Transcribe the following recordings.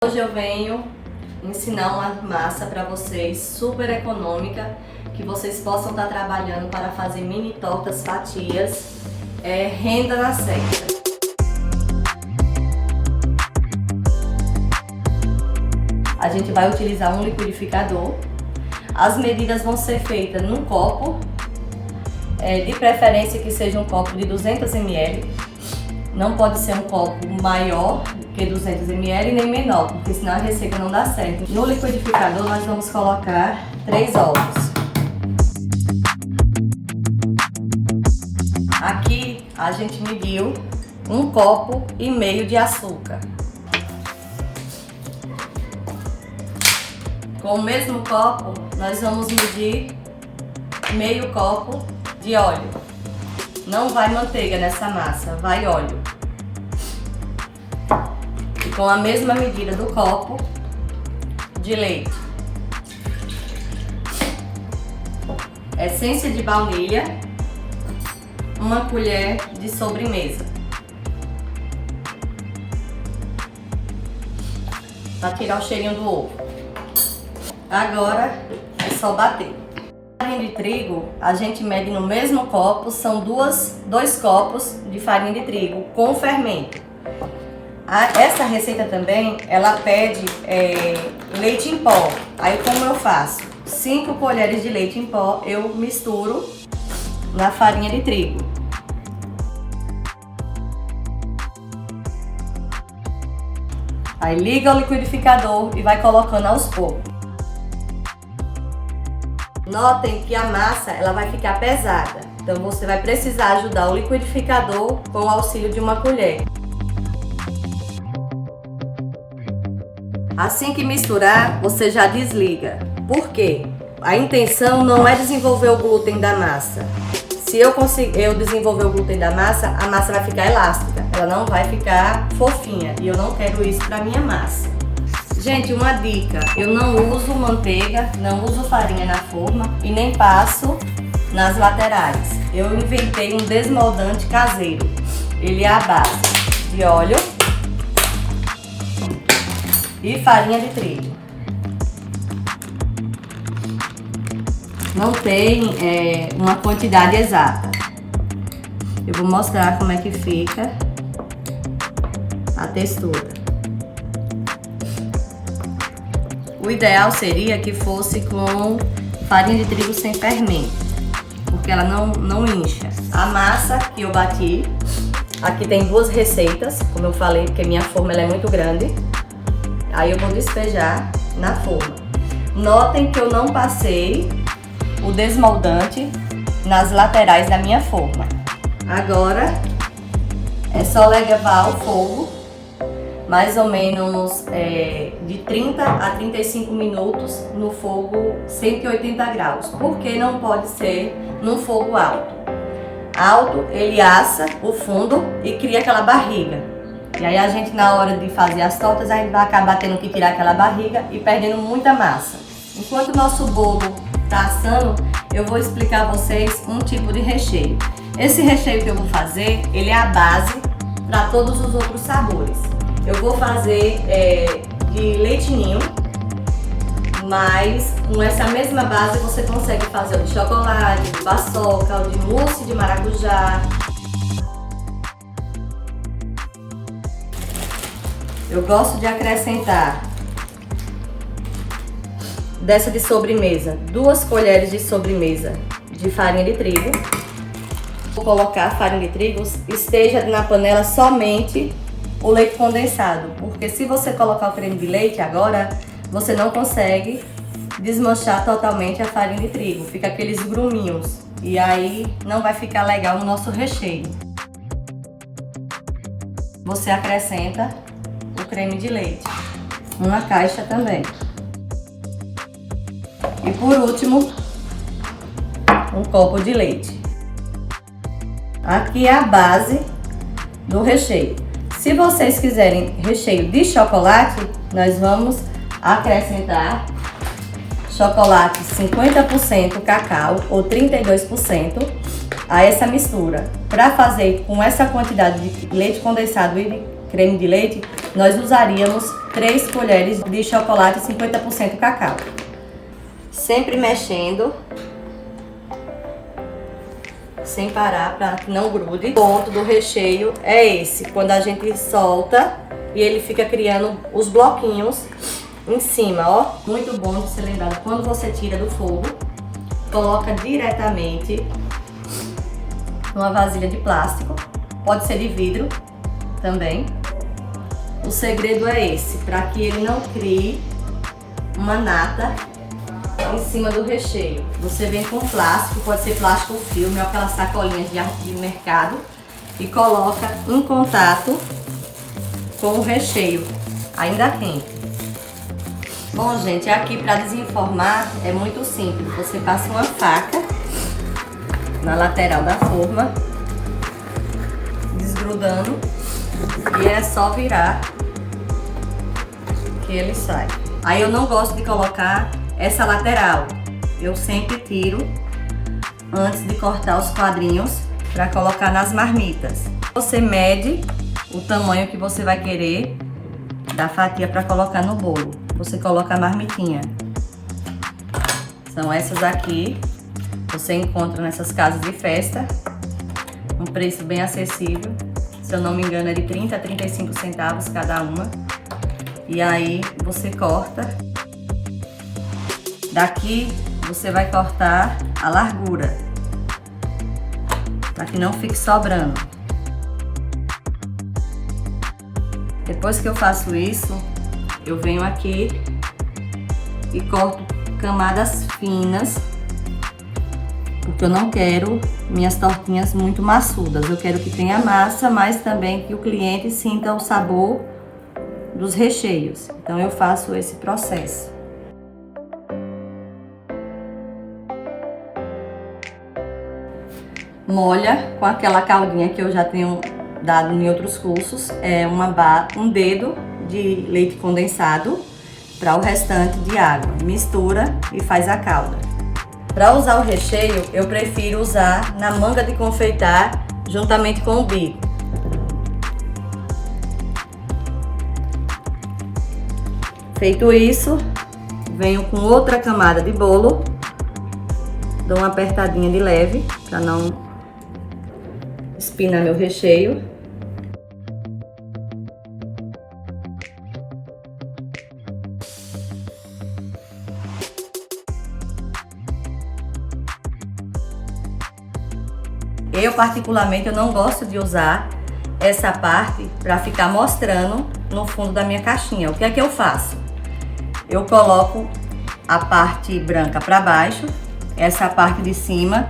Hoje eu venho ensinar uma massa para vocês super econômica, que vocês possam estar trabalhando para fazer mini tortas, fatias, renda na certa. A gente vai utilizar um liquidificador. As medidas vão ser feitas num copo, de preferência que seja um copo de 200 ml. Não pode ser um copo maior que 200 ml nem menor, porque senão a receita não dá certo. No liquidificador nós vamos colocar 3 ovos. Aqui a gente mediu 1,5 copo de açúcar. Com o mesmo copo nós vamos medir meio copo de óleo. Não vai manteiga nessa massa, vai óleo. E com a mesma medida do copo de leite. Essência de baunilha, 1 colher de sobremesa. Para tirar o cheirinho do ovo. Agora é só bater. Farinha de trigo, a gente mede no mesmo copo, são 2 copos de farinha de trigo com fermento. Essa receita também, ela pede leite em pó. Aí como eu faço? 5 colheres de leite em pó, eu misturo na farinha de trigo. Aí liga o liquidificador e vai colocando aos poucos. Notem que a massa ela vai ficar pesada, então você vai precisar ajudar o liquidificador com o auxílio de 1 colher. Assim que misturar, você já desliga. Por quê? A intenção não é desenvolver o glúten da massa. Se eu desenvolver o glúten da massa, a massa vai ficar elástica, ela não vai ficar fofinha e eu não quero isso para minha massa. Gente, uma dica, eu não uso manteiga, não uso farinha na forma e nem passo nas laterais. Eu inventei um desmoldante caseiro. Ele é a base de óleo e farinha de trigo. Não tem uma quantidade exata. Eu vou mostrar como é que fica a textura. O ideal seria que fosse com farinha de trigo sem fermento, porque ela não incha. A massa que eu bati, aqui tem 2 receitas, como eu falei, porque minha forma ela é muito grande. Aí eu vou despejar na forma. Notem que eu não passei o desmoldante nas laterais da minha forma. Agora é só levar ao fogo, mais ou menos de 30 a 35 minutos no fogo 180 graus. Porque não pode ser no fogo alto. Alto, ele assa o fundo e cria aquela barriga. E aí a gente, na hora de fazer as tortas, a gente vai acabar tendo que tirar aquela barriga e perdendo muita massa. Enquanto o nosso bolo está assando, eu vou explicar a vocês um tipo de recheio. Esse recheio que eu vou fazer, ele é a base para todos os outros sabores. Eu vou fazer de leite ninho, mas com essa mesma base você consegue fazer o de chocolate, de paçoca, o de mousse de maracujá. Eu gosto de acrescentar dessa de sobremesa, 2 colheres de sobremesa de farinha de trigo. Vou colocar a farinha de trigo, esteja na panela somente o leite condensado, porque se você colocar o creme de leite agora, você não consegue desmanchar totalmente a farinha de trigo, fica aqueles gruminhos e aí não vai ficar legal no nosso recheio. Você acrescenta o creme de leite, 1 caixa também. E por último, 1 copo de leite. Aqui é a base do recheio. Se vocês quiserem recheio de chocolate, nós vamos acrescentar chocolate 50% cacau ou 32% a essa mistura. Para fazer com essa quantidade de leite condensado e de creme de leite, nós usaríamos 3 colheres de chocolate 50% cacau. Sempre mexendo, sem parar, para que não grude. O ponto do recheio é esse, quando a gente solta e ele fica criando os bloquinhos em cima, ó. Muito bom de ser lembrado, quando você tira do fogo, coloca diretamente numa vasilha de plástico, pode ser de vidro também. O segredo é esse, para que ele não crie uma nata em cima do recheio. Você vem com plástico, pode ser plástico filme ou aquelas sacolinhas de mercado, e coloca em contato com o recheio ainda quente. Bom, gente, aqui para desenformar é muito simples. Você passa uma faca na lateral da forma, desgrudando, e é só virar que ele sai. Aí eu não gosto de colocar essa lateral, eu sempre tiro antes de cortar os quadrinhos para colocar nas marmitas. Você mede o tamanho que você vai querer da fatia para colocar no bolo. Você coloca a marmitinha. São essas aqui, você encontra nessas casas de festa, um preço bem acessível. Se eu não me engano é de 30 a 35 centavos cada uma. E aí você corta. Daqui você vai cortar a largura, para que não fique sobrando. Depois que eu faço isso, eu venho aqui e corto camadas finas, porque eu não quero minhas tortinhas muito maçudas. Eu quero que tenha massa, mas também que o cliente sinta o sabor dos recheios. Então eu faço esse processo. Molha com aquela caldinha que eu já tenho dado em outros cursos, é um dedo de leite condensado para o restante de água. Mistura e faz a calda. Para usar o recheio, eu prefiro usar na manga de confeitar juntamente com o bico. Feito isso, venho com outra camada de bolo, dou uma apertadinha de leve para não espinar meu recheio. Eu particularmente eu não gosto de usar essa parte para ficar mostrando no fundo da minha caixinha. O que é que eu faço? Eu coloco a parte branca para baixo, essa parte de cima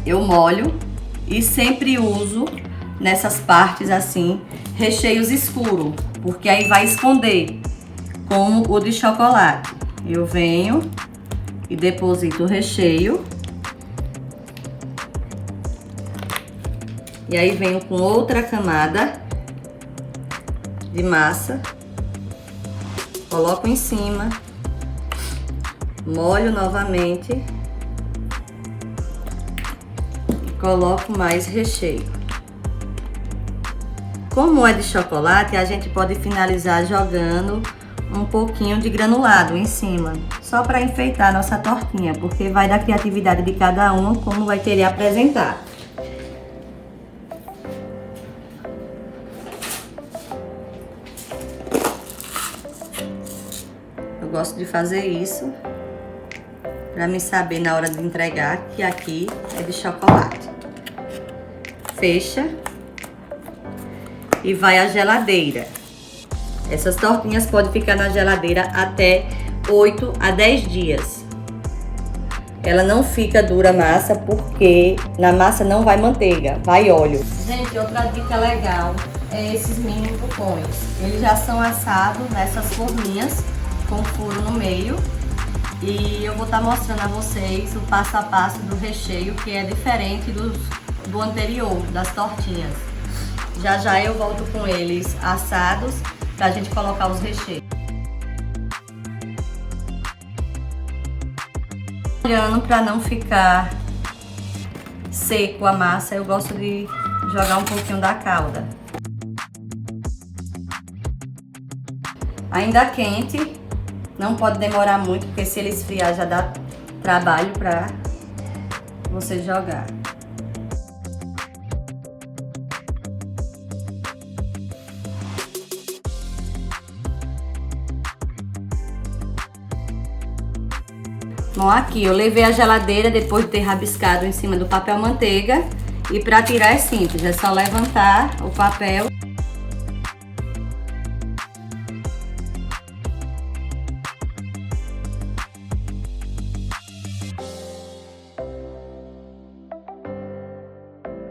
eu molho e sempre uso nessas partes assim recheios escuros, porque aí vai esconder, como o de chocolate. Eu venho e deposito o recheio. E aí venho com outra camada de massa, coloco em cima, molho novamente e coloco mais recheio. Como é de chocolate, a gente pode finalizar jogando um pouquinho de granulado em cima, só para enfeitar nossa tortinha, porque vai da criatividade de cada um como vai querer apresentar. Eu gosto de fazer isso para me saber na hora de entregar que aqui é de chocolate. Fecha e vai à geladeira. Essas tortinhas podem ficar na geladeira até 8 a 10 dias. Ela não fica dura a massa, porque na massa não vai manteiga, vai óleo. Gente, outra dica legal é esses mini cupons. Eles já são assados nessas forminhas com furo no meio. E eu vou estar mostrando a vocês o passo a passo do recheio, que é diferente do anterior, das tortinhas. Já já eu volto com eles assados pra gente colocar os recheios. Olhando para não ficar seco a massa, eu gosto de jogar um pouquinho da calda. Ainda quente, não pode demorar muito, porque se ele esfriar já dá trabalho pra você jogar. Bom, aqui eu levei a geladeira depois de ter rabiscado em cima do papel manteiga. E para tirar é simples, é só levantar o papel.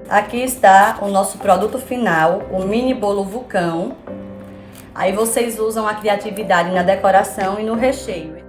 Aqui está o nosso produto final, o mini bolo vulcão. Aí vocês usam a criatividade na decoração e no recheio.